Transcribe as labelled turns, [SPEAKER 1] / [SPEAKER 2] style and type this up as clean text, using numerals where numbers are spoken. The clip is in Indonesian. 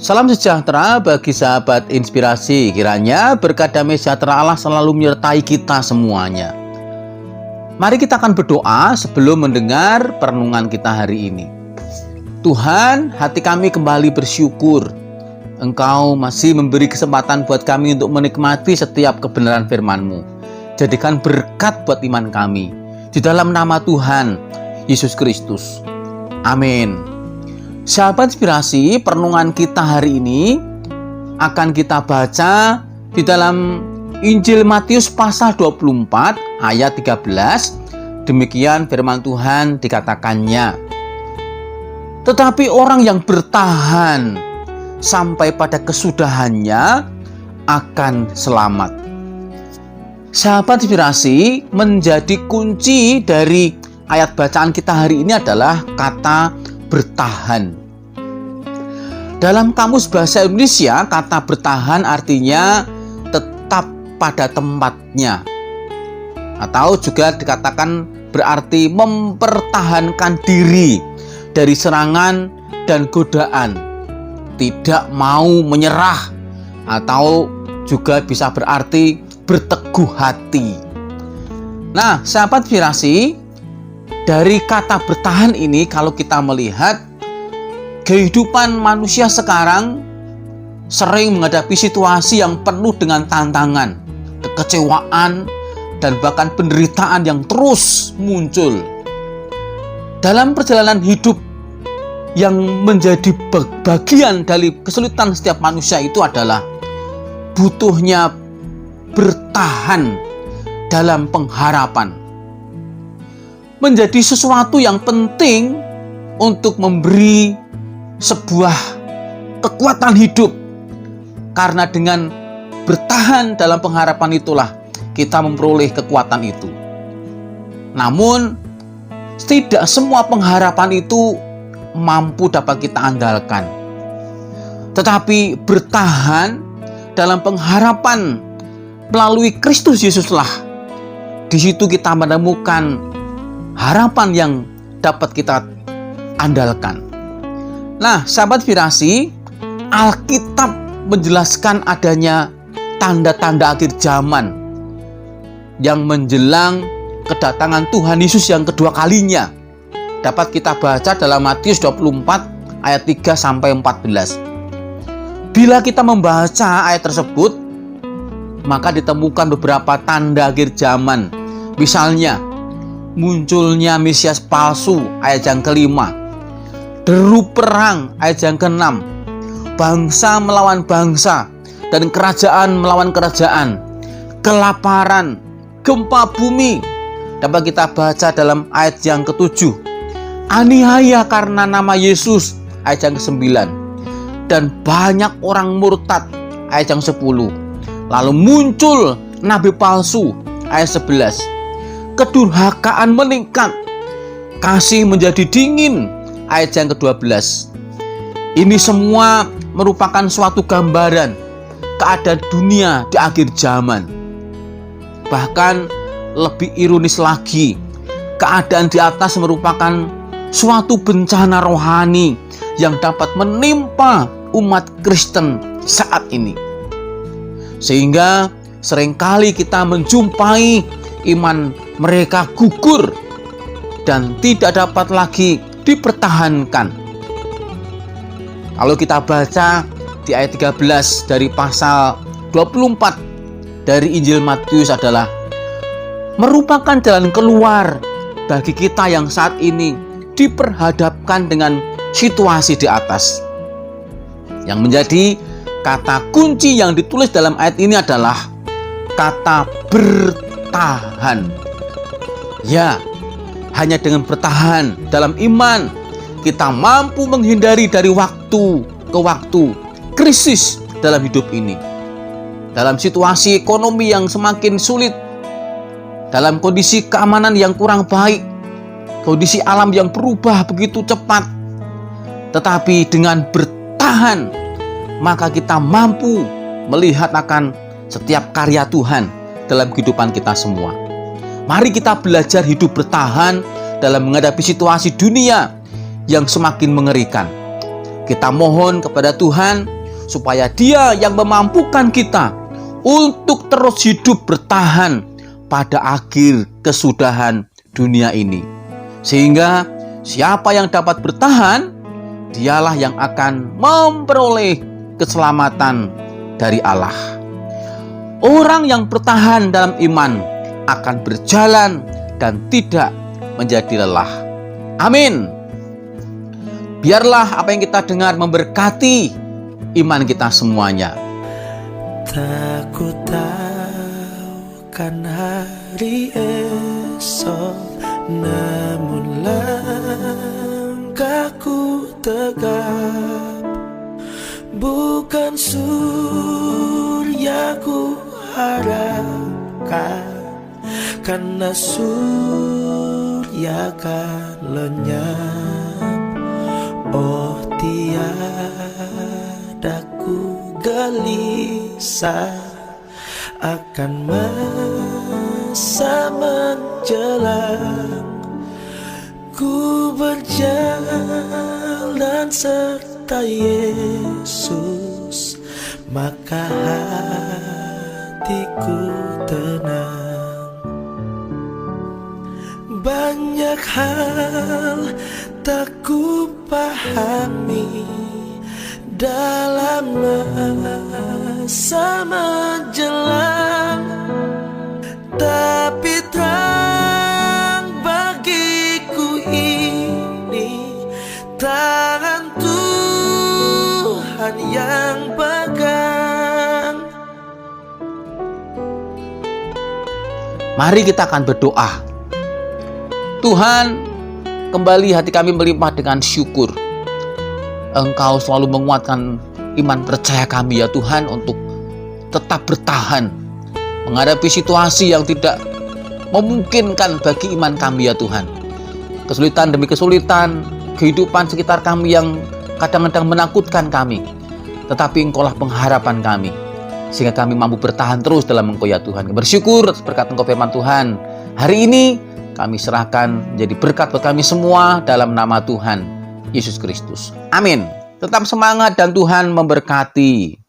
[SPEAKER 1] Salam sejahtera bagi sahabat inspirasi. Kiranya berkat damai sejahtera Allah selalu menyertai kita semuanya. Mari kita akan berdoa sebelum mendengar perenungan kita hari ini. Tuhan, hati kami kembali bersyukur. Engkau masih memberi kesempatan buat kami untuk menikmati setiap kebenaran firman-Mu. Jadikan berkat buat iman kami. Di dalam nama Tuhan Yesus Kristus. Amin. Sahabat inspirasi, perenungan kita hari ini akan kita baca di dalam Injil Matius pasal 24 ayat 13. Demikian firman Tuhan dikatakannya. Tetapi orang yang bertahan sampai pada kesudahannya akan selamat. Sahabat inspirasi, menjadi kunci dari ayat bacaan kita hari ini adalah kata bertahan. Dalam Kamus Bahasa Indonesia, kata bertahan artinya tetap pada tempatnya. Atau juga dikatakan berarti mempertahankan diri dari serangan dan godaan. Tidak mau menyerah, atau juga bisa berarti berteguh hati. Nah, sahabat inspirasi, dari kata bertahan ini kalau kita melihat kehidupan manusia sekarang sering menghadapi situasi yang penuh dengan tantangan, kekecewaan, dan bahkan penderitaan yang terus muncul. Dalam perjalanan hidup yang menjadi bagian dari kesulitan setiap manusia itu adalah butuhnya bertahan dalam pengharapan. Menjadi sesuatu yang penting untuk memberi sebuah kekuatan hidup. Karena dengan bertahan dalam pengharapan itulah kita memperoleh kekuatan itu. Namun, tidak semua pengharapan itu mampu dapat kita andalkan. Tetapi bertahan dalam pengharapan melalui Kristus Yesuslah. Di situ kita menemukan harapan yang dapat kita andalkan. Nah, sahabat inspirasi, Alkitab menjelaskan adanya tanda-tanda akhir zaman yang menjelang kedatangan Tuhan Yesus yang kedua kalinya. Dapat kita baca dalam Matius 24 ayat 3 sampai 14. Bila kita membaca ayat tersebut, maka ditemukan beberapa tanda akhir zaman. Misalnya, munculnya Mesias palsu ayat yang kelima, deru perang ayat yang keenam, bangsa melawan bangsa dan kerajaan melawan kerajaan, kelaparan, gempa bumi. Dapat kita baca dalam ayat yang ketujuh, aniaya karena nama Yesus ayat yang kesembilan, dan banyak orang murtad ayat yang 10. Lalu muncul nabi palsu ayat 11. Kedurhakaan meningkat, kasih menjadi dingin ayat yang ke-12. Ini semua merupakan suatu gambaran keadaan dunia di akhir zaman. Bahkan lebih ironis lagi, keadaan di atas merupakan suatu bencana rohani yang dapat menimpa umat Kristen saat ini. Sehingga seringkali kita menjumpai iman mereka gugur dan tidak dapat lagi dipertahankan. Kalau kita baca di ayat 13 dari pasal 24 dari Injil Matius adalah merupakan jalan keluar bagi kita yang saat ini diperhadapkan dengan situasi di atas. Yang menjadi kata kunci yang ditulis dalam ayat ini adalah kata bertahan. Ya, hanya dengan bertahan dalam iman kita mampu menghindari dari waktu ke waktu krisis dalam hidup ini. Dalam situasi ekonomi yang semakin sulit, dalam kondisi keamanan yang kurang baik, kondisi alam yang berubah begitu cepat. Tetapi dengan bertahan, maka kita mampu melihat akan setiap karya Tuhan dalam kehidupan kita semua. Mari kita belajar hidup bertahan dalam menghadapi situasi dunia yang semakin mengerikan. Kita mohon kepada Tuhan supaya Dia yang memampukan kita untuk terus hidup bertahan pada akhir kesudahan dunia ini. Sehingga siapa yang dapat bertahan, dialah yang akan memperoleh keselamatan dari Allah. Orang yang bertahan dalam iman akan berjalan dan tidak menjadi lelah. Amin. Biarlah apa yang kita dengar memberkati iman kita semuanya.
[SPEAKER 2] Tak ku tahu kan hari esok, namun langkahku tegap. Bukan surya ku harapkan, karena surya kan lenyap. Oh, tiada ku gelisah akan masa menjelang. Ku berjalan serta Yesus, maka hatiku tenang. Banyak hal tak ku pahami dalam masa menjelang, tapi terang bagiku ini tangan Tuhan yang pegang.
[SPEAKER 1] Mari kita akan berdoa. Tuhan, kembali hati kami melimpah dengan syukur. Engkau selalu menguatkan iman percaya kami ya Tuhan untuk tetap bertahan menghadapi situasi yang tidak memungkinkan bagi iman kami ya Tuhan. Kesulitan demi kesulitan, kehidupan sekitar kami yang kadang-kadang menakutkan kami. Tetapi Engkau lah pengharapan kami, sehingga kami mampu bertahan terus dalam Engkau ya Tuhan. Bersyukur berkat Engkau firman Tuhan. Hari ini kami serahkan menjadi berkat buat kami semua dalam nama Tuhan Yesus Kristus. Amin. Tetap semangat dan Tuhan memberkati.